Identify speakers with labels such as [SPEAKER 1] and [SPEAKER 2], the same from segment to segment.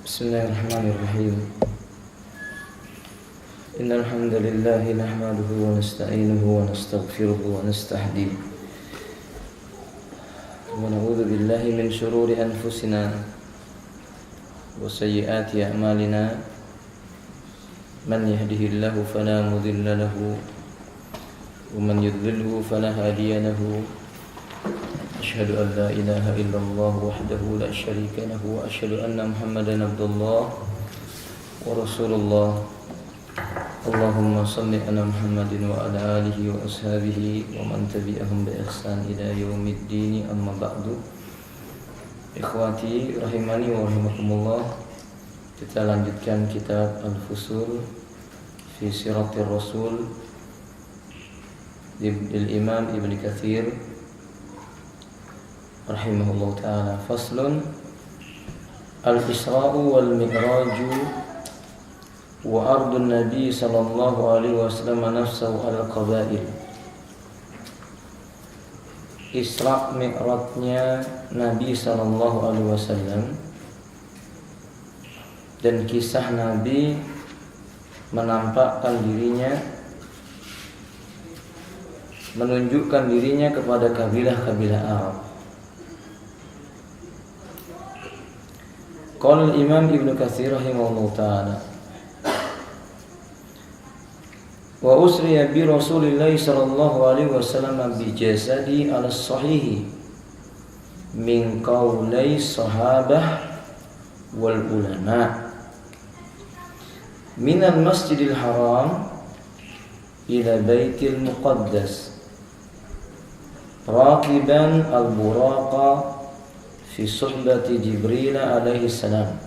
[SPEAKER 1] Bismillahirrahmanirrahim. Innal hamdalillah nahmaduhu wa nasta'inuhu wa nastaghfiruhu wa nastahdiih. Wa na'udzu billahi min shururi anfusina wa sayyiati a'malina. Man yahdihillahu fala mudilla lahu wa man yudlilhu fala hadiya lahu. أشهد أن لا إله إلا الله وحده لا شريك له وأشهد أن محمدا عبد الله ورسول الله. اللهم صل على محمد وعلى آله وأصحابه ومن تبعهم بإحسان إلى يوم الدين. أما بعد. Ikhwati rahimani wa rahimakumullah. Kita lanjutkan kitab Al-Fusul fi Siratir Rasul lil Imam Ibn Katsir rahimahullah ta'ala. Faslun Al-Isra'u wal-Mi'raju wa ardun Nabi sallallahu alaihi wasallam nafsahu al-qabail. Isra' Mi'rajnya Nabi sallallahu alaihi wasallam dan kisah Nabi menampakkan dirinya, menunjukkan dirinya kepada kabilah-kabilah Arab. Qala Imam Ibn Katsir rahimahullah ta'ala, wa usriya bi Rasulillah sallallahu alaihi wasallam bi jasadi ala sahihi min qaulai sahabah wal ulama min al-masjidil haram ila baitil muqaddas raqiban al-buraqa fi suhbati Jibril alaihi salam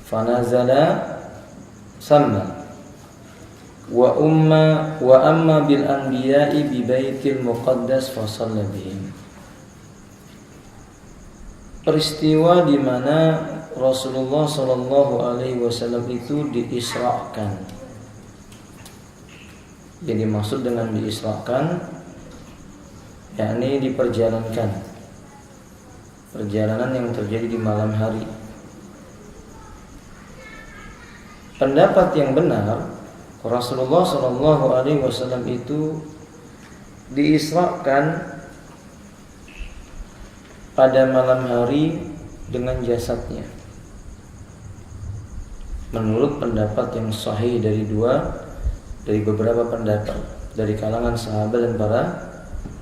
[SPEAKER 1] fanazala sama wa amma bil anbiya'i bi baitil muqaddas fa shalla bihim. Peristiwa di mana Rasulullah sallallahu alaihi wasallam itu diisrakan. Yang dimaksud dengan diisrakan yakni diperjalankan, perjalanan yang terjadi di malam hari. Pendapat yang benar, Rasulullah sallallahu alaihi wasallam itu diisrakan pada malam hari dengan jasadnya. Menurut pendapat yang sahih dari beberapa pendapat dari kalangan sahabat dan para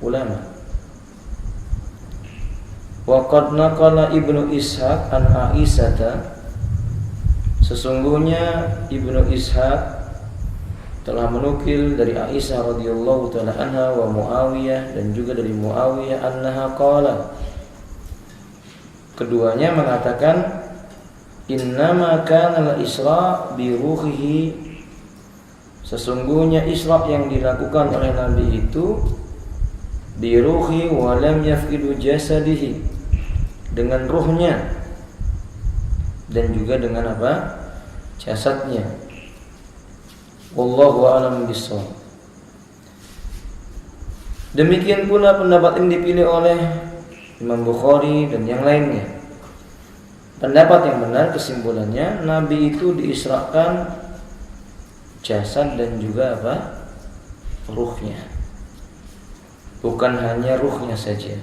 [SPEAKER 1] ulama. Wa qad naqala Ibnu Ishaq an Aisyah, sesungguhnya Ibnu Ishaq telah menukil dari Aisyah radhiyallahu taala anha wa Muawiyah, dan juga dari Muawiyah annaha qala, keduanya mengatakan innama kana al-isra bi ruhihi, sesungguhnya isra yang dilakukan oleh Nabi itu bi ruhi wa lam yafqidu jasadihi, dengan ruhnya dan juga dengan apa? Jasadnya. Wallahu a'lam bishawab. Demikian pula pendapat ini dipilih oleh Imam Bukhari dan yang lainnya. Pendapat yang benar kesimpulannya Nabi itu diisrakan jasad dan juga apa? Ruhnya. Bukan hanya ruhnya saja.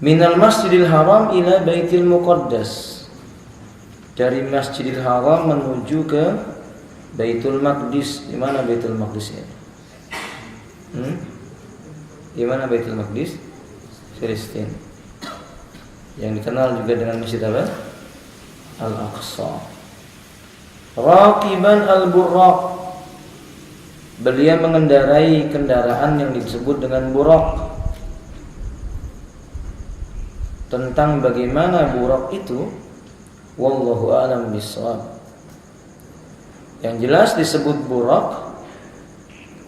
[SPEAKER 1] Minal Masjidil Haram ila Baitil Muqaddas, dari Masjidil Haram menuju ke Baitul Maqdis. Di mana Baitul Maqdis ya? Di mana Baitul Maqdis? Filistin. Yang dikenal juga dengan Masjid apa? Al-Aqsa. Raqiban al-buraq, beliau mengendarai kendaraan yang disebut dengan buraq. Tentang bagaimana buraq itu, wallahu a'lam bishawab. Yang jelas disebut buraq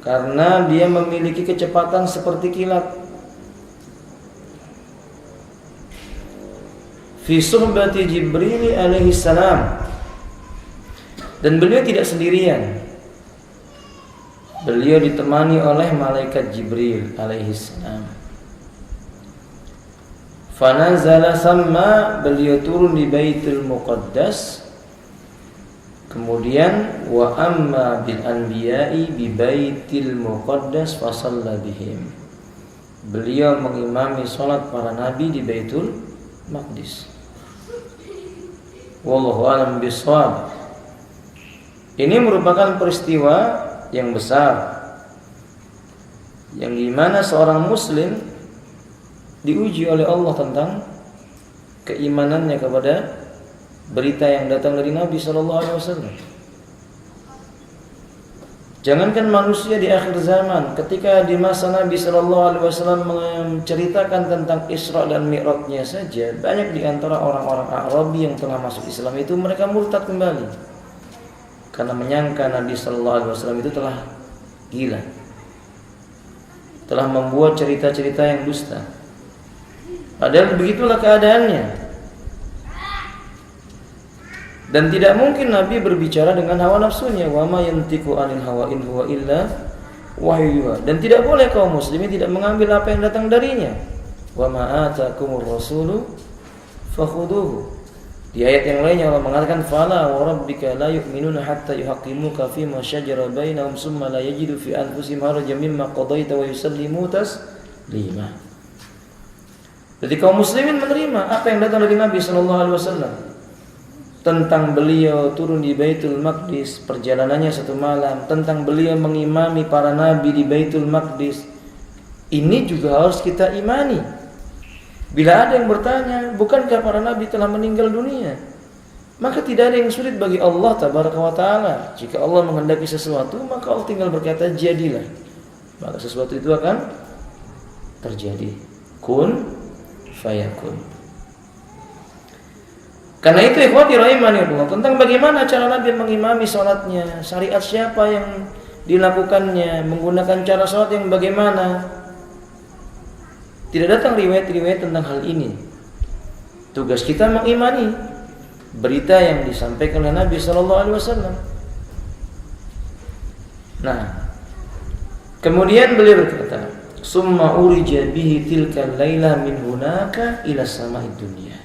[SPEAKER 1] karena dia memiliki kecepatan seperti kilat. Fi suhbati Jibril alaihi salam, dan beliau tidak sendirian. Beliau ditemani oleh malaikat Jibril alaihi salam. Fanazala thamma, beliau turun di Baitul Muqaddas. Kemudian wa amma bil anbiya'i bi Baitil Muqaddas fa shalla bihim. Beliau mengimami salat para nabi di Baitul Maqdis. Wallahu a'lam bishawab. Ini merupakan peristiwa yang besar, yang dimana seorang muslim diuji oleh Allah tentang keimanannya kepada berita yang datang dari Nabi SAW. Jangankan manusia di akhir zaman, ketika di masa Nabi SAW menceritakan tentang Isra dan Mi'rajnya saja, banyak di antara orang-orang Arabi yang telah masuk Islam itu mereka murtad kembali karena menyangka Nabi SAW itu telah gila, telah membuat cerita-cerita yang dusta. Padahal begitulah keadaannya. Dan tidak mungkin Nabi berbicara dengan hawa nafsunya. Wa ma yantiqu 'anil hawa in huwa illa wahyu. Dan tidak boleh kaum muslimin tidak mengambil apa yang datang darinya. Wa ma atakumur rasulu fakhuduhu. Di ayat yang lainnya Allah mengatakan fala wa rabbika la yu'minuna hatta yuhaqqimuka fima shajara bainahum summa la yajidu fi anfusihim harajan mimma qadaita wa yusallimu taslima. Jadi kaum muslimin menerima apa yang datang dari Nabi SAW tentang beliau turun di Baitul Maqdis, perjalanannya satu malam, tentang beliau mengimami para nabi di Baitul Maqdis. Ini juga harus kita imani. Bila ada yang bertanya, bukankah para nabi telah meninggal dunia? Maka tidak ada yang sulit bagi Allah Tabaraka wa Ta'ala. Jika Allah menghendaki sesuatu, maka Allah tinggal berkata jadilah, maka sesuatu itu akan terjadi. Kun fayakun. Karena itu ikhwati rahimanillah, tentang bagaimana cara Nabi mengimami salatnya, syariat siapa yang dilakukannya, menggunakan cara salat yang bagaimana, tidak datang riwayat-riwayat tentang hal ini. Tugas kita mengimani berita yang disampaikan oleh Nabi SAW. Nah, kemudian beliau berkata, summa urija bihi tilkal laila min hunaka ila sama'id dunya.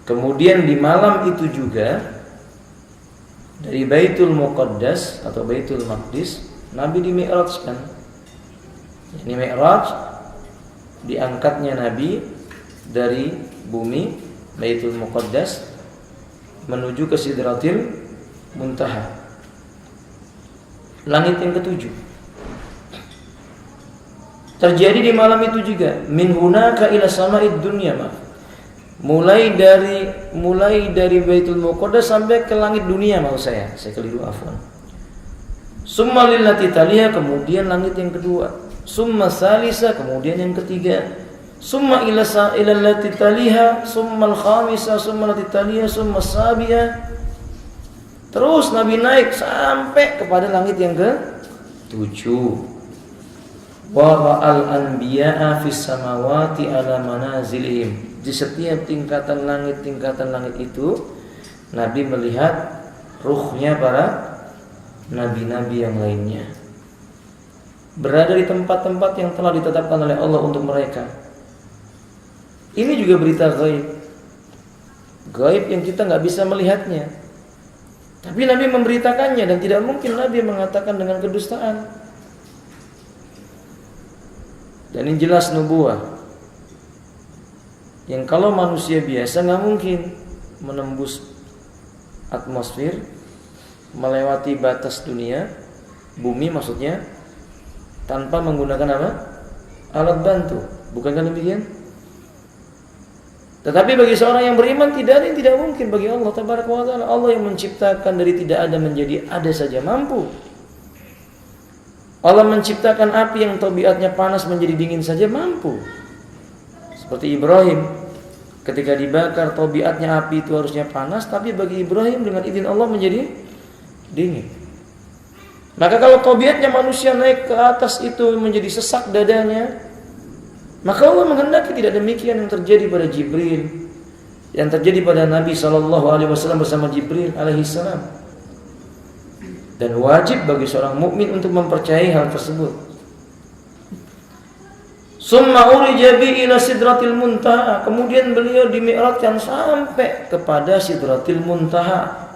[SPEAKER 1] Kemudian di malam itu juga dari Baitul Muqaddas atau Baitul Maqdis Nabi dimi'rajkan. Ini mi'raj, diangkatnya Nabi dari bumi Baitul Muqaddas menuju ke Sidratil Muntaha, langit yang ketujuh. Terjadi di malam itu juga min hunaka ila sama'id dunya, mulai dari Baitul Muqaddas sampai ke langit dunia, saya keliru, afwan. Summa lillati taliha, kemudian langit yang kedua. Summa salisa, kemudian yang ketiga. Summa ila allati taliha, summa al-khamisa, summa allati taliha, summa sabiha. Terus Nabi naik sampai kepada langit yang ke-7. Wa ra'al anbiya'a fis samawati ala manazilihim. Di setiap tingkatan langit itu Nabi melihat ruhnya para nabi-nabi yang lainnya berada di tempat-tempat yang telah ditetapkan oleh Allah untuk mereka. Ini juga berita gaib yang kita nggak bisa melihatnya, tapi Nabi memberitakannya, dan tidak mungkin Nabi mengatakan dengan kedustaan. Dan ini jelas nubuah yang kalau manusia biasa nggak mungkin menembus atmosfer, melewati batas dunia, bumi maksudnya, tanpa menggunakan apa? Alat bantu. Bukankah demikian? Tetapi bagi seorang yang beriman tidak ada yang tidak mungkin bagi Allah Tabaraka wa Ta'ala. Allah yang menciptakan dari tidak ada menjadi ada saja mampu. Allah menciptakan api yang tabiatnya panas menjadi dingin saja mampu. Seperti Ibrahim, ketika dibakar tabiatnya api itu harusnya panas, tapi bagi Ibrahim dengan izin Allah menjadi dingin. Maka kalau tabiatnya manusia naik ke atas itu menjadi sesak dadanya, maka Allah menghendaki tidak demikian yang terjadi pada Jibril, yang terjadi pada Nabi SAW bersama Jibril alaihissalam. Dan wajib bagi seorang mukmin untuk mempercayai hal tersebut. Summa urija bi ila sidratil muntaha. Kemudian beliau dimi'rajkan sampai kepada sidratil muntaha.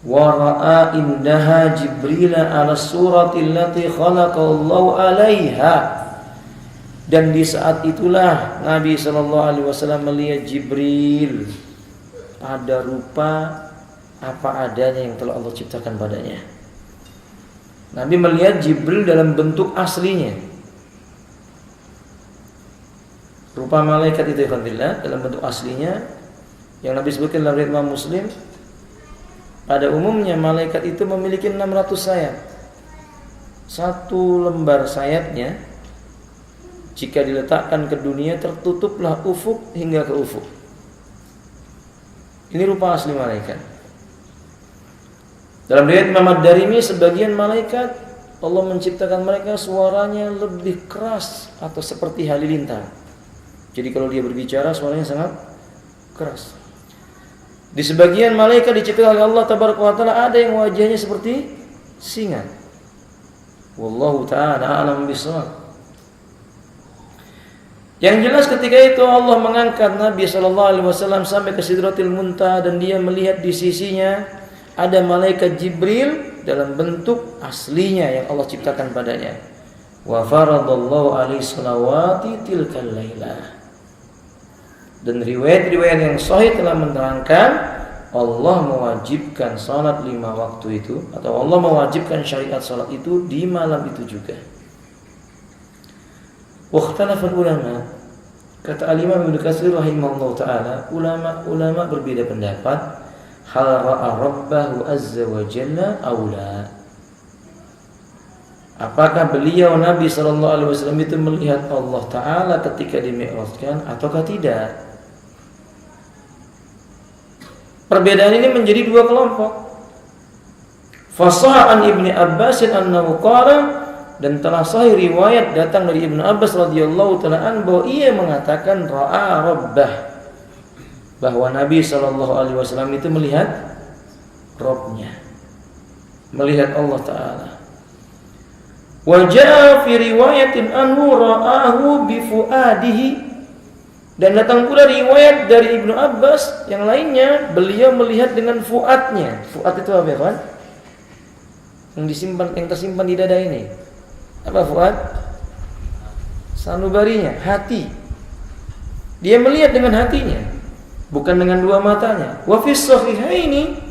[SPEAKER 1] Wa ra'a indaha Jibril ala suratil lati khalaqallahu 'alaiha. Dan di saat itulah Nabi sallallahu alaihi wasallam melihat Jibril pada rupa apa adanya yang telah Allah ciptakan padanya. Nabi melihat Jibril dalam bentuk aslinya. Rupa malaikat itu ikhwanillah dalam bentuk aslinya yang Nabi sebutkan dalam riwayat Imam Muslim. Pada umumnya malaikat itu memiliki 600 sayap. Satu lembar sayapnya jika diletakkan ke dunia tertutuplah ufuk hingga ke ufuk. Ini rupa asli malaikat. Dalam riwayat Imam Ad-Darimi sebagian malaikat Allah menciptakan mereka suaranya lebih keras atau seperti halilintar. Jadi kalau dia berbicara suaranya sangat keras. Di sebagian malaikat diciptakan oleh Allah Tabaraka wa Ta'ala ada yang wajahnya seperti singa. Wallahu ta'ala a'lam bishawab. Yang jelas ketika itu Allah mengangkat Nabi SAW sampai ke Sidratil Muntaha dan dia melihat di sisinya ada malaikat Jibril dalam bentuk aslinya yang Allah ciptakan padanya. Wa faradallahu alaihi salawati tilkal lailah. Dan riwayat-riwayat yang sahih telah menerangkan Allah mewajibkan salat 5 waktu itu atau Allah mewajibkan syariat salat itu di malam itu juga. Wakhtalafal ulama, kata Al-Imam Ibnu Katsir rahimahullahu taala, ulama berbeda pendapat hal ra'a rabbahu azza wa jalla aw la. Apakah beliau Nabi sallallahu alaihi wasallam itu melihat Allah taala ketika dimi'rajkan ataukah tidak? Perbedaan ini menjadi dua kelompok. Fasah an Ibnu Abbas annahu qala, dan telah sahih riwayat datang dari Ibnu Abbas radhiyallahu taala an bahwa ia mengatakan ra'a rabbah, bahwa Nabi sallallahu alaihi wasallam itu melihat Rabbnya, melihat Allah taala. Wa jaa fi riwayatin anhu ra'ahu bi fuadihi, dan datang pula riwayat dari Ibnu Abbas yang lainnya beliau melihat dengan fuadnya. Fuad itu apa ya kan? Yang tersimpan di dada ini. Apa fuad? Sanubarinya, hati. Dia melihat dengan hatinya, bukan dengan dua matanya. Wa fi sahihaini,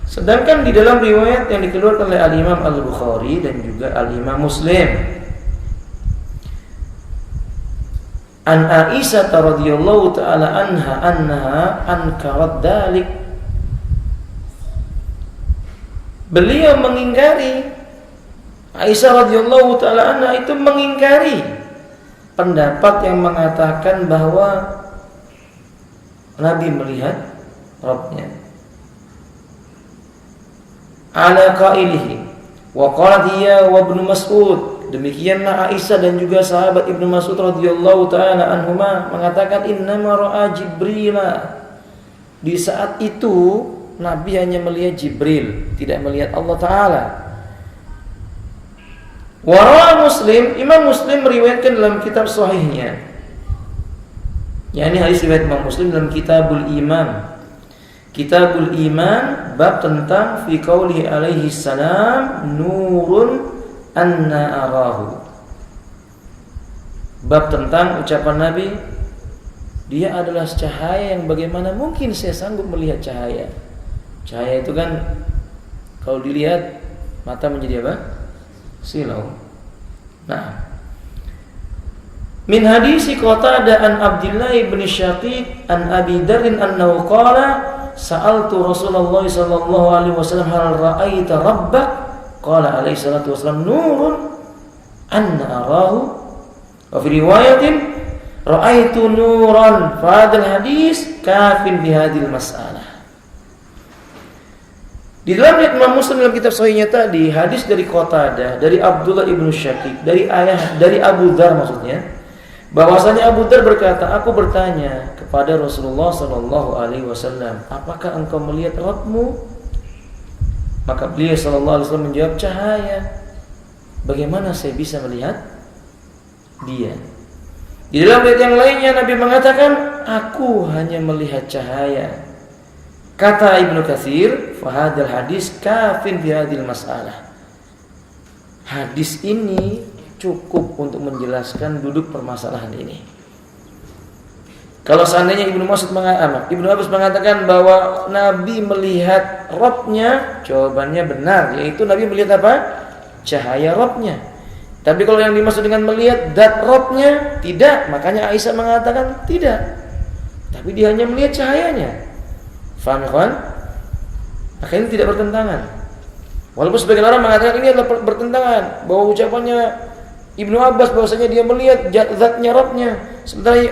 [SPEAKER 1] sedangkan di dalam riwayat yang dikeluarkan oleh Al-Imam Al-Bukhari dan juga Al-Imam Muslim, an Aisyah radhiyallahu taala anha ankarat dalik, beliau mengingkari, Aisyah radhiyallahu taala anha itu mengingkari pendapat yang mengatakan bahwa Nabi melihat Rabbnya. Ala qailihi wa qalat hiya wa Ibnu Mas'ud, demikianlah Aisyah dan juga sahabat Ibnu Mas'ud radhiyallahu taala anhuma mengatakan innama ra'a Jibrila, di saat itu Nabi hanya melihat Jibril, tidak melihat Allah taala. Wa ra'a Muslim, Imam Muslim meriwayatkan dalam kitab sahihnya, yakni hadis riwayat Imam Muslim dalam Kitabul Iman. Kitabul Iman bab tentang fi qaulihi alaihi salam nurun anna arahu, bab tentang ucapan Nabi, dia adalah cahaya yang bagaimana mungkin saya sanggup melihat cahaya. Cahaya itu kan kalau dilihat mata menjadi apa? Silau. Nah, min hadisi Qatadah an Abdullah bin Syaqiq an Abi Dzar annahu qala sa'altu Rasulullah sallallahu alaihi wasallam hal ra'aita rabbak, qala alaihi salatu wasallam nurun anna arahu, wa fi riwayatin ra'aitu nuran. Fadal hadis kafin bi hadhil mas'alah. Di dalam riwayat Imam Muslim dalam kitab sahihnya tadi, hadis dari Qatadah, dari Abdullah ibnu Syaqiq, dari Abu Dzar maksudnya, bahwasanya Abu Dzar berkata, aku bertanya kepada Rasulullah sallallahu alaihi wasallam, apakah engkau melihat Rabbmu? Maka beliau sallallahu alaihi wasallam menjawab, cahaya. Bagaimana saya bisa melihat dia. Di dalam ayat yang lainnya Nabi mengatakan, aku hanya melihat cahaya. Kata Ibnu Katsir, fahadal hadis kafin fi hadhil mas'alah. Hadis ini cukup untuk menjelaskan duduk permasalahan ini. Kalau seandainya Ibnu Abbas mengatakan bahwa Nabi melihat Rabbnya, jawabannya benar, yaitu Nabi melihat apa? Cahaya Rabbnya. Tapi kalau yang dimaksud dengan melihat zat Rabbnya, tidak. Makanya Aisyah mengatakan tidak. Tapi dia hanya melihat cahayanya. Faham kan? Maka ini tidak bertentangan. Walaupun sebagian orang mengatakan ini adalah bertentangan, bahwa ucapannya Ibnu Abbas bahwasanya dia melihat zatnya Rabbnya, sementara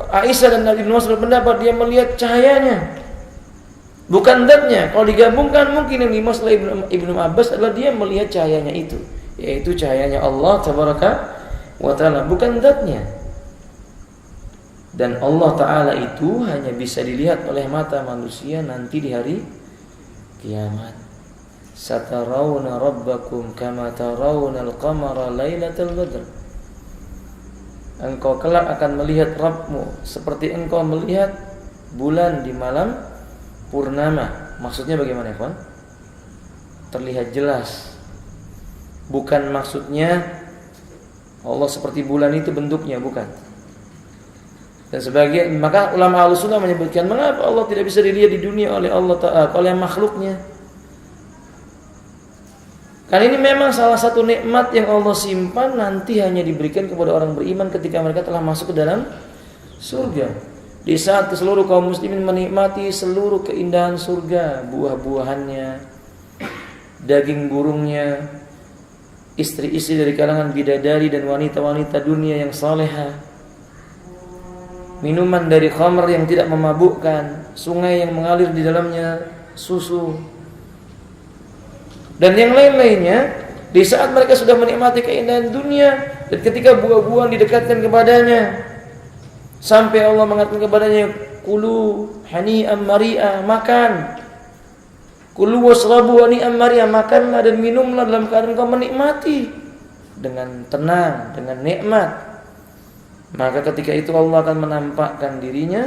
[SPEAKER 1] Aisyah dan Ibnu Mas'ud berpendapat dia melihat cahayanya, bukan zatnya. Kalau digabungkan mungkin yang dimaksud Ibnu Abbas adalah dia melihat cahayanya itu, yaitu cahayanya Allah Tabaraka wa Ta'ala, bukan zatnya. Dan Allah Ta'ala itu hanya bisa dilihat oleh mata manusia nanti di hari kiamat. Satarawna rabbakum kama tarawna al-qamara lailatal badr. Engkau kelak akan melihat Rabbmu seperti engkau melihat bulan di malam purnama. Maksudnya bagaimana, Ikhwan? Terlihat jelas. Bukan maksudnya Allah seperti bulan itu bentuknya, bukan. Dan sebagian, maka ulama Ahlussunnah menyebutkan mengapa Allah tidak bisa dilihat di dunia oleh Allah Ta'ala, oleh makhluknya. Karena ini memang salah satu nikmat yang Allah simpan nanti hanya diberikan kepada orang beriman ketika mereka telah masuk ke dalam surga. Di saat seluruh kaum muslimin menikmati seluruh keindahan surga, buah-buahannya, daging burungnya, istri-istri dari kalangan bidadari dan wanita-wanita dunia yang salehah, minuman dari khamr yang tidak memabukkan, sungai yang mengalir di dalamnya susu, dan yang lain-lainnya. Di saat mereka sudah menikmati keindahan dunia, dan ketika buah-buahan didekatkan kepadanya, sampai Allah mengatakan kepadanya, kulu hani'an mari'a, makan, kulu wasrabu hani'an mari'a, makanlah dan minumlah dalam keadaan kau menikmati dengan tenang, dengan nikmat. Maka ketika itu Allah akan menampakkan dirinya,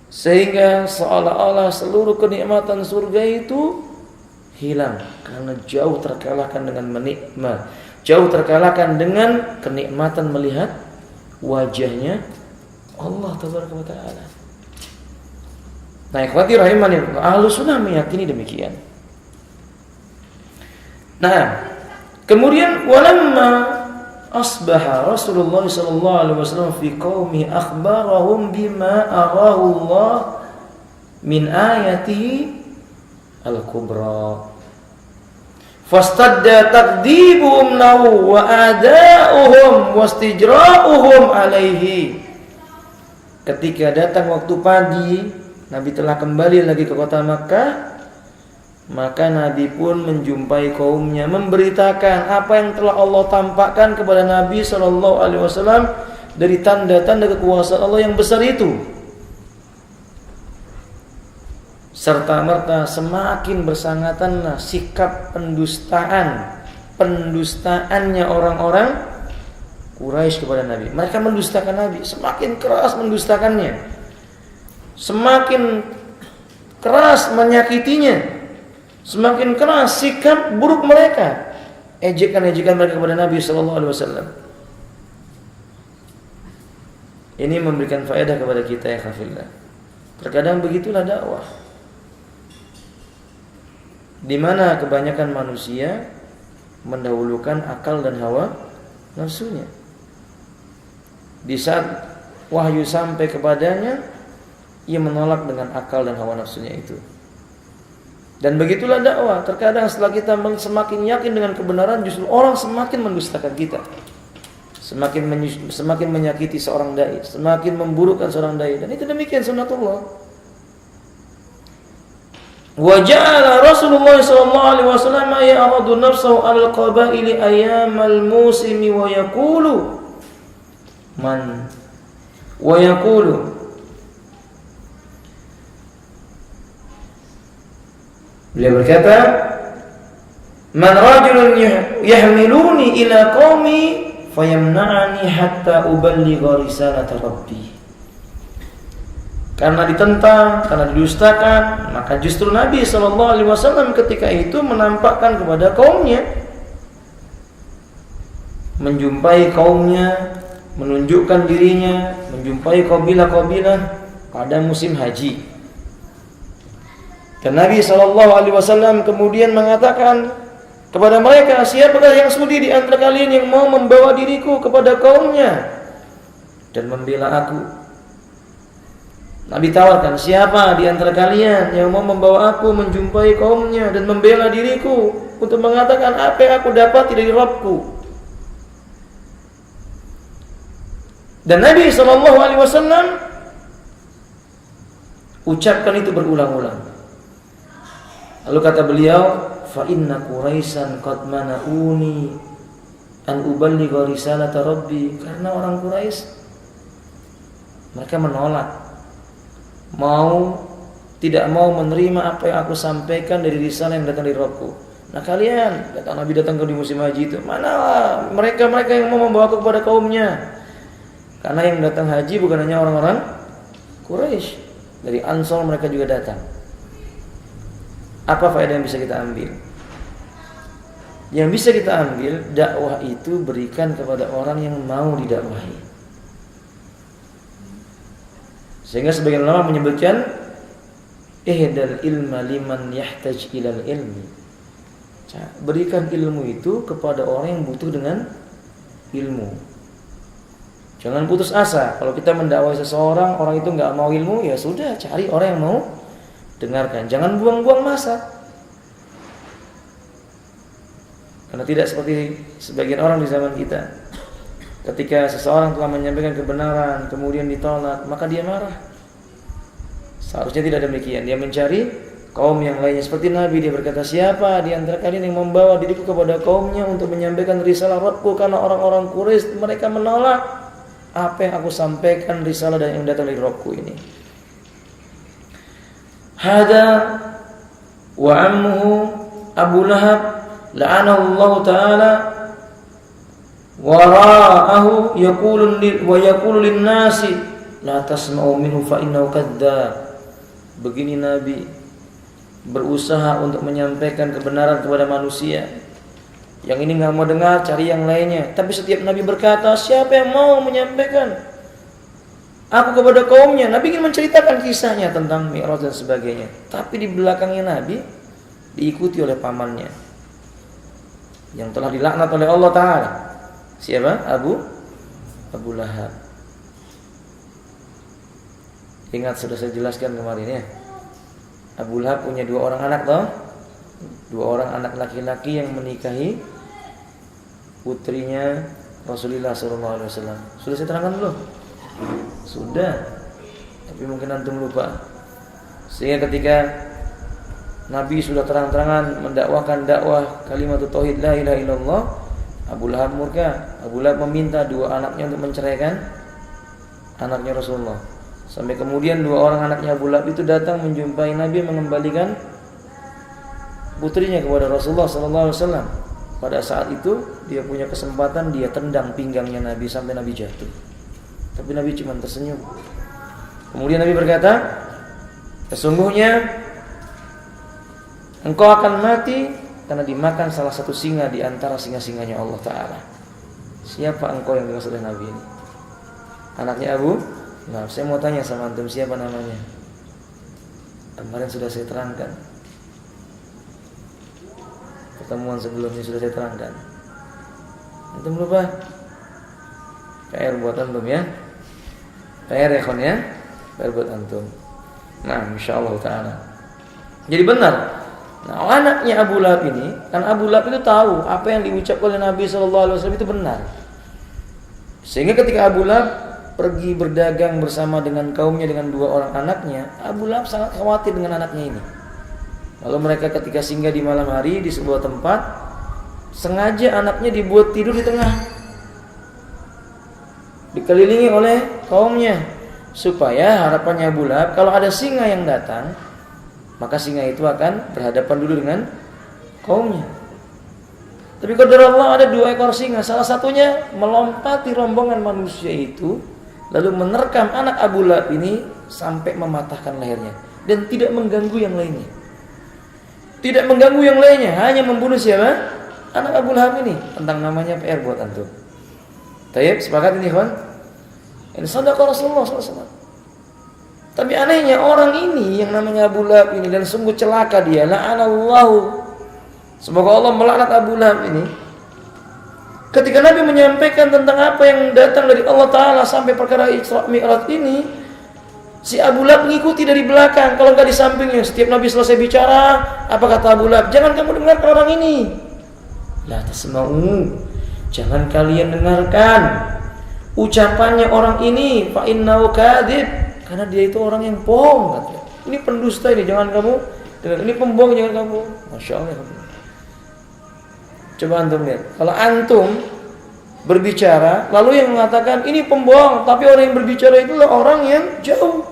[SPEAKER 1] sehingga seolah-olah seluruh kenikmatan surga itu hilang, karena jauh terkalahkan dengan menikmat, jauh terkalahkan dengan kenikmatan melihat wajahnya Allah Tabaraka wa Ta'ala. Nah, ikhwati rahimani, Ahlussunnah meyakini demikian. Nah, kemudian walamma asbaha Rasulullah sallallahu alaihi wasallam fi qaumi akhbarahum bima arahu Allah min ayatihi al-kubra. Fastadda taqdibuhum lahu wa ada'uhum wastijra'uhum alaihi. Ketika datang waktu pagi, Nabi telah kembali lagi ke kota Makkah, maka Nabi pun menjumpai kaumnya, memberitakan apa yang telah Allah tampakkan kepada Nabi SAW dari tanda-tanda kekuasaan Allah yang besar itu. Serta merta semakin bersangatanlah sikap pendustaannya orang-orang Quraisy kepada Nabi. Mereka mendustakan Nabi, semakin keras mendustakannya, semakin keras menyakitinya, semakin keras sikap buruk mereka, ejekan-ejekan mereka kepada Nabi SAW. Ini memberikan faedah kepada kita ya khafillah. Terkadang begitulah dakwah, di mana kebanyakan manusia mendahulukan akal dan hawa nafsunya. Di saat wahyu sampai kepadanya, ia menolak dengan akal dan hawa nafsunya itu. Dan begitulah dakwah. Terkadang setelah kita semakin yakin dengan kebenaran, justru orang semakin mendustakan kita, semakin menyakiti seorang dai, semakin memburukkan seorang dai. Dan itu demikian sunnatullah. Wa ja'ala Rasulullah sallallahu alaihi wasallam ya'radu nafsahu 'alal qabaili ayyamal musimi wa yaqulu beliau berkata, man rajulun yahmiluni ila qaumi fayamna'ani hatta uballigha risalata rabbi. Karena ditentang, karena didustakan, maka justru Nabi SAW ketika itu menampakkan kepada kaumnya, menjumpai kaumnya, menunjukkan dirinya, menjumpai kabilah-kabilah pada musim haji. Dan Nabi SAW kemudian mengatakan kepada mereka, siapakah yang sudi di antara kalian yang mau membawa diriku kepada kaumnya dan membela aku? Nabi tawarkan, siapa di antara kalian yang mau membawa aku menjumpai kaumnya dan membela diriku untuk mengatakan apa yang aku dapati dari Rabbku? Dan Nabi SAW ucapkan itu berulang-ulang. Lalu kata beliau, fa inna Quraisyan qad mana'uni an uballigha risalata rabbi. Karena orang Quraisy mereka menolak, tidak mau menerima apa yang aku sampaikan dari risalah yang datang dari Rabbku. Nah kalian, kata Nabi datang ke di musim haji itu, mana mereka yang mau membawa aku kepada kaumnya? Karena yang datang haji bukan hanya orang-orang Quraisy, dari Ansor mereka juga datang. Apa faedah yang bisa kita ambil? Yang bisa kita ambil, dakwah itu berikan kepada orang yang mau didakwahi. Sehingga sebagian ulama menyebutkan ihdal ilma liman yahtaj ilal ilmi. Berikan ilmu itu kepada orang yang butuh dengan ilmu. Jangan putus asa. Kalau kita mendakwai seseorang, orang itu nggak mau ilmu, ya sudah, cari orang yang mau dengarkan. Jangan buang-buang masa. Karena tidak seperti sebagian orang di zaman kita. Ketika seseorang telah menyampaikan kebenaran, kemudian ditolak, maka dia marah. Seharusnya tidak demikian. Dia mencari kaum yang lainnya. Seperti Nabi, dia berkata, siapa di antara kalian yang membawa diriku kepada kaumnya untuk menyampaikan risalah Rabbku? Karena orang-orang Quraisy mereka menolak apa yang aku sampaikan, risalah dan yang datang dari Rabbku ini. Hada wa ammuhu Abu Lahab la'anahu Allah Ta'ala wara'ahu yaqulu lin-nasi la tasma'u minhu fa innahu kadzdzab. Begini Nabi berusaha untuk menyampaikan kebenaran kepada manusia. Yang ini enggak mau dengar, cari yang lainnya. Tapi setiap Nabi berkata, siapa yang mau menyampaikan aku kepada kaumnya? Nabi ingin menceritakan kisahnya tentang Mi'raj dan sebagainya. Tapi di belakangnya Nabi diikuti oleh pamannya yang telah dilaknat oleh Allah Ta'ala. Siapa? Abu Lahab. Ingat sudah saya jelaskan kemarin ya. Abu Lahab punya 2 orang anak toh? 2 orang anak laki-laki yang menikahi putrinya Rasulullah SAW. Sudah saya terangkan belum? Sudah. Tapi mungkin antum lupa. Sehingga ketika Nabi sudah terang-terangan mendakwahkan dakwah kalimat tauhid la ilaha illallah, Abu Lahab murka. Abu Lahab meminta 2 anaknya untuk menceraikan anaknya Rasulullah. Sampai kemudian 2 orang anaknya Abu Lahab itu datang menjumpai Nabi mengembalikan putrinya kepada Rasulullah SAW. Pada saat itu dia punya kesempatan, dia tendang pinggangnya Nabi sampai Nabi jatuh. Tapi Nabi cuma tersenyum. Kemudian Nabi berkata, sesungguhnya engkau akan mati karena dimakan salah satu singa di antara singa-singanya Allah Ta'ala. Siapa engkau yang dimaksud oleh Nabi ini? Anaknya Abu. Nah, saya mau tanya sama antum, siapa namanya? Kemarin sudah saya terangkan. Pertemuan sebelumnya sudah saya terangkan. Antum lupa? PR buat antum ya. PR ya kon ya. PR buat antum. Nah, insyaallah Ta'ala. Jadi benar. Nah, anaknya Abu Lahab ini, kan Abu Lahab itu tahu apa yang diucapkan oleh Nabi SAW itu benar. Sehingga ketika Abu Lahab pergi berdagang bersama dengan kaumnya dengan 2 orang anaknya, Abu Lahab sangat khawatir dengan anaknya ini. Lalu mereka ketika singgah di malam hari di sebuah tempat, sengaja anaknya dibuat tidur di tengah, dikelilingi oleh kaumnya, supaya harapannya Abu Lahab kalau ada singa yang datang, maka singa itu akan berhadapan dulu dengan kaumnya. Tapi qadar Allah ada 2 ekor singa, salah satunya melompati rombongan manusia itu lalu menerkam anak Abu Lahab ini sampai mematahkan lehernya dan tidak mengganggu yang lainnya. Tidak mengganggu yang lainnya, hanya membunuh siapa? Anak Abu Lahab ini. Tentang namanya PR buat antum. Tayyib, sepakat ini kawan? Ini sadaqah Rasulullah SAW. Tapi anehnya orang ini yang namanya Abu Lahab ini, dan sungguh celaka dia, la'anallahu, semoga Allah melaknat Abu Lahab ini. Ketika Nabi menyampaikan tentang apa yang datang dari Allah Ta'ala sampai perkara Isra Mi'raj ini, si Abu Lahab mengikuti dari belakang, kalau enggak di sampingnya. Setiap Nabi selesai bicara, apa kata Abu Lahab? Jangan kamu dengarkan orang ini. La tasma'u, jangan kalian dengarkan ucapannya orang ini, fa innahu kadzib, karena dia itu orang yang bohong, katanya. Ini pendusta ini, jangan kamu dengar. Ini pembohong, jangan kamu. Masya Allah. Coba antum lihat, kalau antum berbicara lalu yang mengatakan ini pembohong, tapi orang yang berbicara itulah orang yang jauh.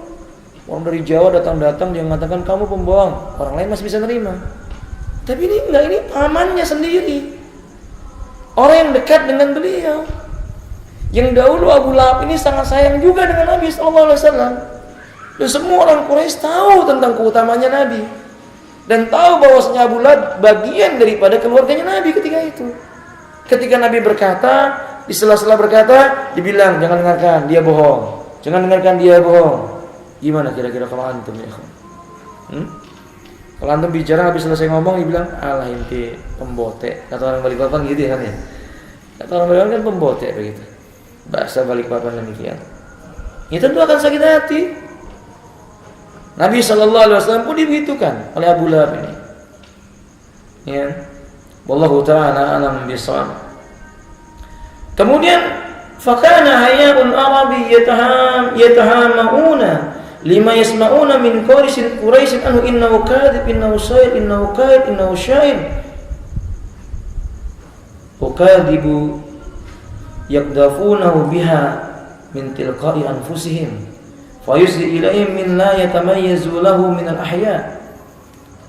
[SPEAKER 1] Orang dari Jawa datang dia mengatakan kamu pembohong, orang lain masih bisa nerima. Tapi ini enggak, ini pamannya sendiri, orang yang dekat dengan beliau. Yang dahulu Abu Lahab ini sangat sayang juga dengan Nabi SAW. Dan semua orang Quraisy tahu tentang keutamaannya Nabi, dan tahu bahwasanya Abu Lahab bagian daripada keluarganya Nabi ketika itu. Ketika Nabi berkata, di sela-sela berkata, dibilang jangan dengarkan, dia bohong. Jangan dengarkan, dia bohong. Gimana kira-kira kalau antum ya? Kalau antum bicara habis selesai ngomong dibilang, alah inti pembotek. Kata orang Balikpapan gitu ya kan ya. Kata orang Balikpapan kan pembotek begitu. Bahasa Balikpapan demikian. Ya tentu akan sakit hati. Nabi SAW pun dibegitukan oleh Abu Lahab ini. Ya. Wallahu ta'ala alam bisawab. Kemudian fakana hayyun arabi yatahamuna lima yasma'una min Quraisy anhu innahu kadhib innahu sa'id innahu kaid innahu syair. Ukadibu yakdafunahu biha min tilqa'i anfusihim fayusdi ilaihim min la yatamayyazu lahu min al-ahya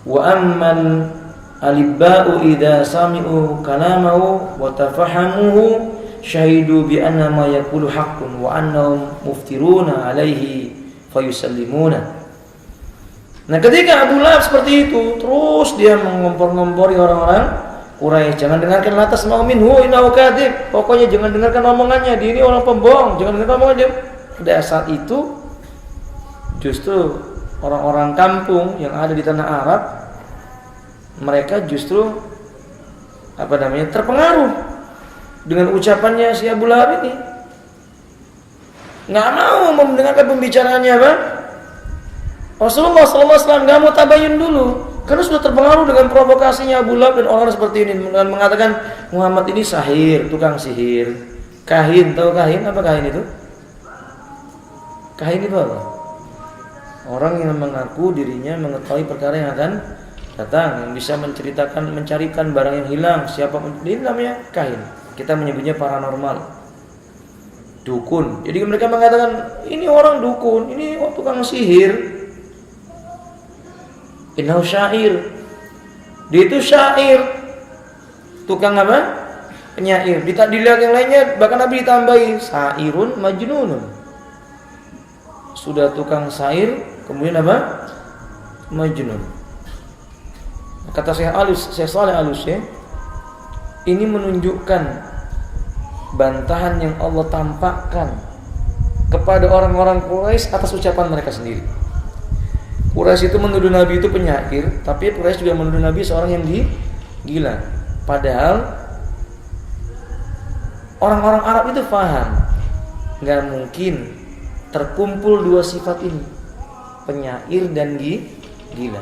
[SPEAKER 1] wa amman alibba'u idza sami'u kalamahu wa tafahamuhu syahidu bi anna ma yaqulu haqqun wa annahum muftiruna alaihi fayusallimuna. Nah, ketika Abu Lahab seperti itu, terus dia mengompor-ngompori orang-orang Quraisy, jangan dengarkan latas mauminhu innahu kadzib. Pokoknya jangan dengarkan omongannya, dia ini orang pembohong, jangan dengarkan omongannya. Pada saat itu justru orang-orang kampung yang ada di tanah Arab, mereka justru terpengaruh dengan ucapannya si Abu Lahab ini. Nggak mau mendengarkan pembicaraannya apa? Rasulullah SAW nggak mau tabayun dulu, karena sudah terpengaruh dengan provokasinya Abu Lahab dan orang seperti ini, dan mengatakan Muhammad ini sahir, tukang sihir, kahin. Tahu kahin? Apa kahin itu? Kahin itu apa? Orang yang mengaku dirinya mengetahui perkara yang akan datang, yang bisa menceritakan, mencarikan barang yang hilang. Siapa ini namanya kahin. Kita menyebutnya paranormal, dukun. Jadi mereka mengatakan ini orang dukun, ini tukang sihir. Innahu syair, dia itu syair, tukang apa? Penyair. Dilihat yang lainnya, bahkan Nabi ditambahi syairun majnunun. Sudah tukang syair, kemudian apa? Majnun. Kata Syekh Shalih Al-Utsaimin, ini menunjukkan bantahan yang Allah tampakkan kepada orang-orang Quraisy atas ucapan mereka sendiri. Quraisy itu menuduh Nabi itu penyair, tapi Quraisy juga menuduh Nabi seorang yang gila. Padahal orang-orang Arab itu paham, nggak mungkin terkumpul dua sifat ini, penyair dan gila.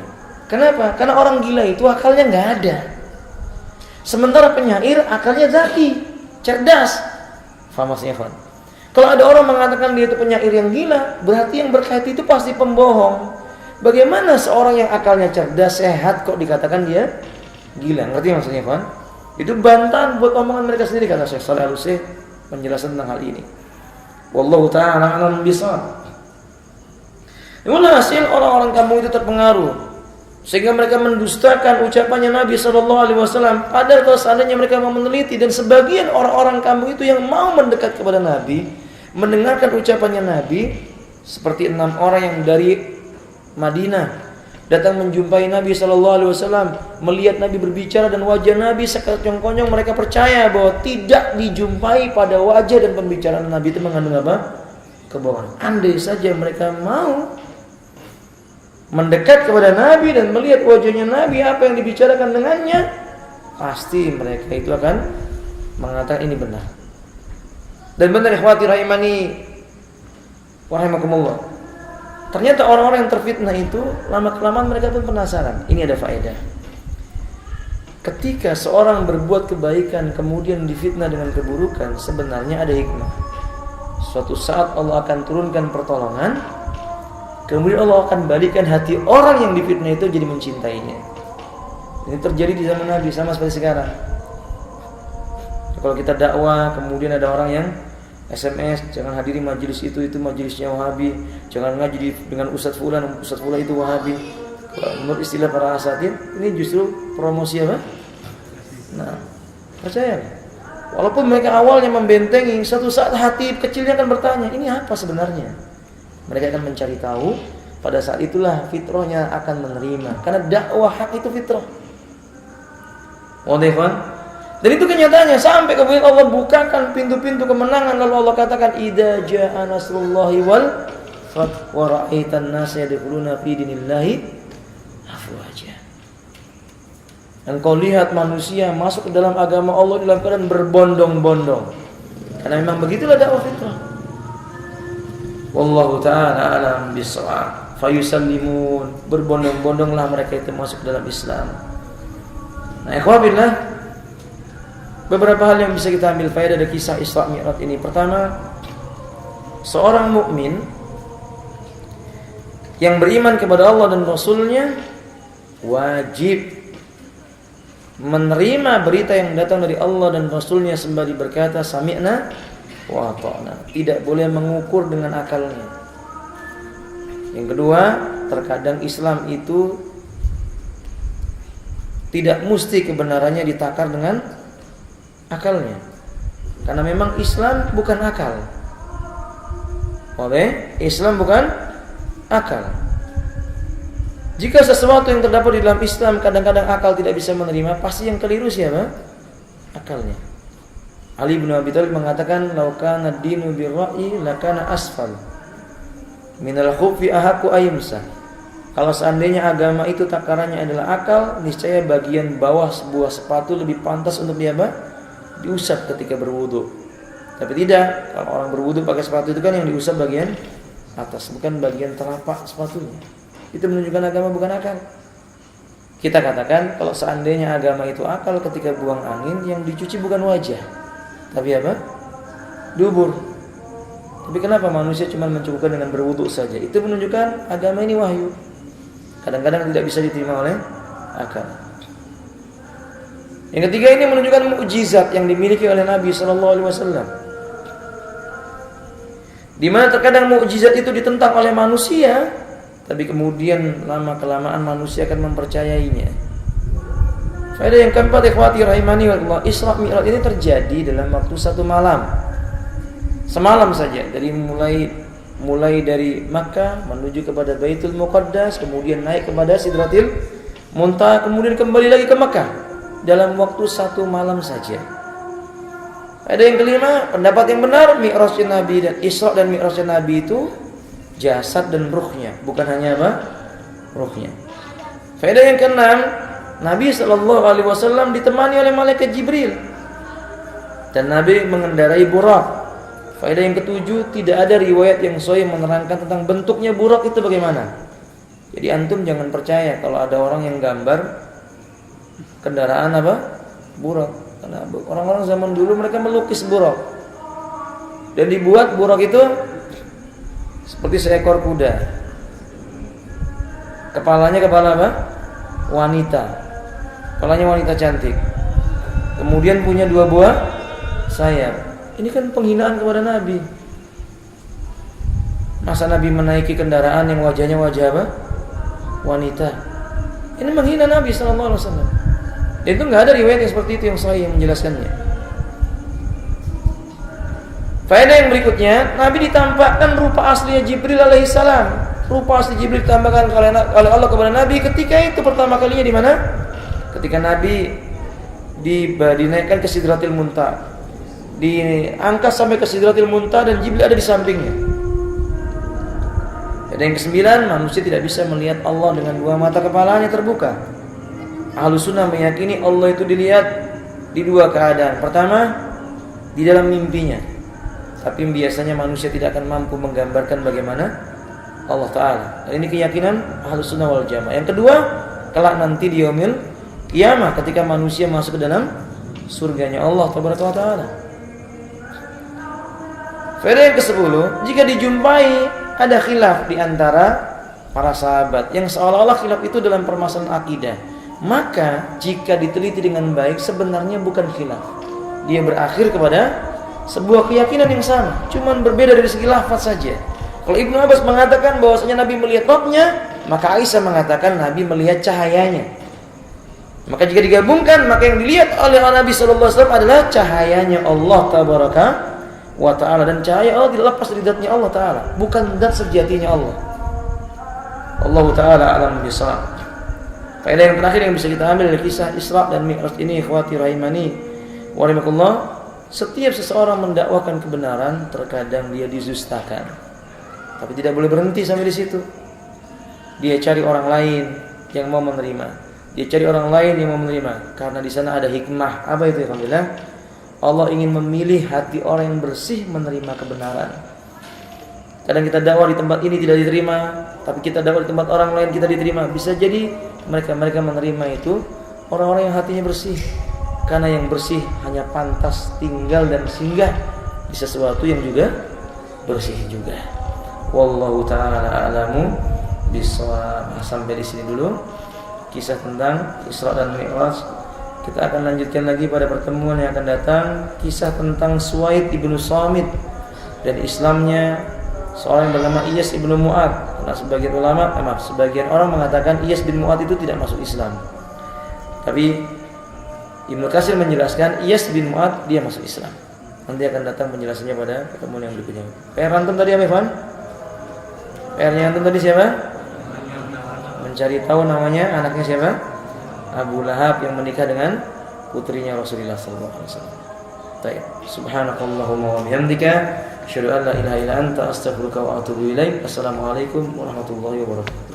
[SPEAKER 1] Kenapa? Karena orang gila itu akalnya nggak ada, sementara penyair akalnya zaki, cerdas. Faham maksudnya, Fan? Kalau ada orang mengatakan dia itu penyair yang gila, berarti yang berkait itu pasti pembohong. Bagaimana seorang yang akalnya cerdas, sehat kok dikatakan dia gila? Ngerti maksudnya, Fan? Itu bantahan buat omongan mereka sendiri, kata Syekh Shalih Al-Utsaimin penjelasan tentang hal ini. Wallahu ta'ala a'lam bishawab. Itulah hasil orang-orang kampung itu terpengaruh sehingga mereka mendustakan ucapannya Nabi SAW. Padahal kalau seandainya mereka mau meneliti, dan sebagian orang-orang kampung itu yang mau mendekat kepada Nabi, mendengarkan ucapannya Nabi, seperti 6 orang yang dari Madinah datang menjumpai Nabi SAW, melihat Nabi berbicara dan wajah Nabi sekonyong-konyong, mereka percaya bahwa tidak dijumpai pada wajah dan pembicaraan Nabi itu mengandung apa? Kebohongan. Andai saja mereka mau mendekat kepada Nabi dan melihat wajahnya Nabi, apa yang dibicarakan dengannya, pasti mereka itu akan mengatakan ini benar. Dan benar ikhwati rahimani rahimakumullah, ternyata orang-orang yang terfitnah itu lama-kelamaan mereka pun penasaran. Ini ada faedah. Ketika seorang berbuat kebaikan kemudian difitnah dengan keburukan, sebenarnya ada hikmah. Suatu saat Allah akan turunkan pertolongan, kemudian Allah akan balikkan hati orang yang difitnah itu jadi mencintainya. Ini terjadi di zaman Nabi, sama seperti sekarang. Kalau kita dakwah, kemudian ada orang yang SMS, jangan hadiri majelis itu majelisnya Wahabi, jangan ngaji dengan Ustadz Fulan itu Wahabi. Menurut istilah para asatid, ini justru promosi apa? Nah, percaya. Walaupun mereka awalnya membentengi, satu saat hati kecilnya akan bertanya, ini apa sebenarnya? Mereka akan mencari tahu. Pada saat itulah fitrahnya akan menerima, karena dakwah hak itu fitrah. Dan itu kenyataannya, sampai kemudian Allah bukakan pintu-pintu kemenangan, lalu Allah katakan idza jaa nasrullahi wal fath wa ra'aitan nasa yadkhuluna fi dinillahi afwaja. Dan kau lihat manusia masuk ke dalam agama Allah dalam keadaan berbondong-bondong, karena memang begitulah dakwah fitrah. Wallahu ta'ala alam bisawab. Fayusallimun, berbondong-bondonglah mereka itu masuk dalam Islam. Nah, ikhwabillah, beberapa hal yang bisa kita ambil faedah dari kisah Isra Mi'raj ini. Pertama, seorang mukmin yang beriman kepada Allah dan Rasulnya wajib menerima berita yang datang dari Allah dan Rasulnya sembari berkata sami'na wa ata'na. Tidak boleh mengukur dengan akalnya. Yang kedua, terkadang Islam itu tidak mesti kebenarannya ditakar dengan akalnya, karena memang Islam bukan akal. Islam bukan akal. Jika sesuatu yang terdapat di dalam Islam kadang-kadang akal tidak bisa menerima, pasti yang keliru siapa? Akalnya. Ali bin Abi Thalib mengatakan, "Lau kana ad-dinu bir-ra'yi lakana asfal minal khuffi ahaqqu ayyumsa." Kalau seandainya agama itu takarannya adalah akal, niscaya bagian bawah sebuah sepatu lebih pantas untuk diusap ketika berwudu. Tapi tidak, kalau orang berwudu pakai sepatu itu kan yang diusap bagian atas, bukan bagian telapak sepatunya. Itu menunjukkan agama bukan akal. Kita katakan kalau seandainya agama itu akal, ketika buang angin yang dicuci bukan wajah, tapi apa? Dubur. Tapi kenapa manusia cuma mencukupkan dengan berwudu saja? Itu menunjukkan agama ini wahyu. Kadang-kadang tidak bisa diterima oleh akal. Yang ketiga, ini menunjukkan mukjizat yang dimiliki oleh Nabi SAW. Di mana terkadang mukjizat itu ditentang oleh manusia, tapi kemudian lama-kelamaan manusia akan mempercayainya. Faedah yang keempat, ikhwati rahimani wallah, Isra Mi'raj ini terjadi dalam waktu satu malam. Semalam saja, dari mulai dari Makkah menuju kepada Baitul Muqaddas, kemudian naik kepada Sidratil Muntaha, kemudian kembali lagi ke Makkah dalam waktu satu malam saja. Ada yang kelima, pendapat yang benar, Mi'rajnya Nabi dan Isra dan Mi'rajnya Nabi itu jasad dan ruhnya, bukan hanya apa? Ruhnya. Faedah yang keenam, Nabi SAW ditemani oleh malaikat Jibril dan Nabi mengendarai burak. Faedah yang ketujuh, tidak ada riwayat yang sahih menerangkan tentang bentuknya burak itu bagaimana. Jadi antum jangan percaya kalau ada orang yang gambar kendaraan apa? Burak. Karena orang-orang zaman dulu mereka melukis burak. Dan dibuat burak itu seperti seekor kuda. Kepalanya kepala apa? Wanita. Kepalanya wanita cantik. Kemudian punya 2 buah sayap. Ini kan penghinaan kepada Nabi. Masa Nabi menaiki kendaraan yang wajahnya wajah apa? Wanita. Ini menghina Nabi sallallahu alaihi wasallam. Itu enggak ada riwayat yang seperti itu yang sahih yang menjelaskannya. Faedah yang berikutnya, Nabi ditampakkan rupa aslinya Jibril alaihissalam. Rupa asli Jibril ditampakkan oleh Allah kepada Nabi ketika itu pertama kalinya di mana? Ketika Nabi dinaikkan ke Sidratil Muntaha, diangkat sampai ke Sidratil Muntaha dan Jibril ada di sampingnya. Dan yang kesembilan, manusia tidak bisa melihat Allah dengan dua mata kepalanya terbuka. Ahlus Sunnah meyakini Allah itu dilihat di dua keadaan. Pertama, di dalam mimpinya. Tapi biasanya manusia tidak akan mampu menggambarkan bagaimana Allah Ta'ala. Dan ini keyakinan Ahlus Sunnah wal Jamaah. Yang kedua, kelak nanti di yaumil kiamah ketika manusia masuk ke dalam surganya Allah Ta'ala. Faedah yang ke-10, jika dijumpai ada khilaf di antara para sahabat yang seolah-olah khilaf itu dalam permasalahan akidah, maka jika diteliti dengan baik sebenarnya bukan khilaf. Dia berakhir kepada sebuah keyakinan yang sama, cuman berbeda dari segi lafaz saja. Kalau Ibnu Abbas mengatakan bahwasanya Nabi melihat Rabbnya, maka Aisyah mengatakan Nabi melihat cahayanya. Maka jika digabungkan, maka yang dilihat oleh Nabi sallallahu alaihi wasallam adalah cahayanya Allah tabaraka wa ta'ala, dan cahaya Allah tidak lepas dari zatnya Allah Ta'ala, bukan zat sejatinya Allah. Allah Ta'ala alam bisawab. Faedah yang terakhir yang bisa kita ambil dari kisah Isra dan Mi'raj ini, ikhwati rahimani wa rahimakumullah, setiap seseorang mendakwakan kebenaran terkadang dia dizustakan, tapi tidak boleh berhenti sampai di situ. Dia cari orang lain yang mau menerima, dia cari orang lain yang mau menerima, karena di sana ada hikmah. Apa itu? Alhamdulillah, Allah ingin memilih hati orang yang bersih menerima kebenaran. Kadang kita dakwah di tempat ini tidak diterima, tapi kita dakwah di tempat orang lain kita diterima. Bisa jadi mereka menerima itu orang-orang yang hatinya bersih, karena yang bersih hanya pantas tinggal dan singgah di sesuatu yang juga bersih juga. Wallahu ta'ala a'lamu bishawab. Sampai di sini dulu kisah tentang Isra dan Mi'raj. Kita akan lanjutkan lagi pada pertemuan yang akan datang, kisah tentang Suwaid ibnu Samit dan Islamnya seorang yang bernama Iyas ibnu Mu'ad. Karena sebagian orang mengatakan Iyas bin Mu'ad itu tidak masuk Islam, tapi Ibnu Katsir menjelaskan Iyas bin Mu'ad dia masuk Islam. Nanti akan datang penjelasannya pada pertemuan yang berikutnya. PR antum tadi apa, Ivan? PR-nya antum tadi siapa? Mencari tahu namanya anaknya siapa? Abu Lahab yang menikah dengan putrinya Rasulullah sallallahu alaihi wasallam. Baik, subhanakallahumma wa bihamdika asyhadu an la ilaha illa anta astaghfiruka wa atubu ilaik. Assalamualaikum warahmatullahi wabarakatuh.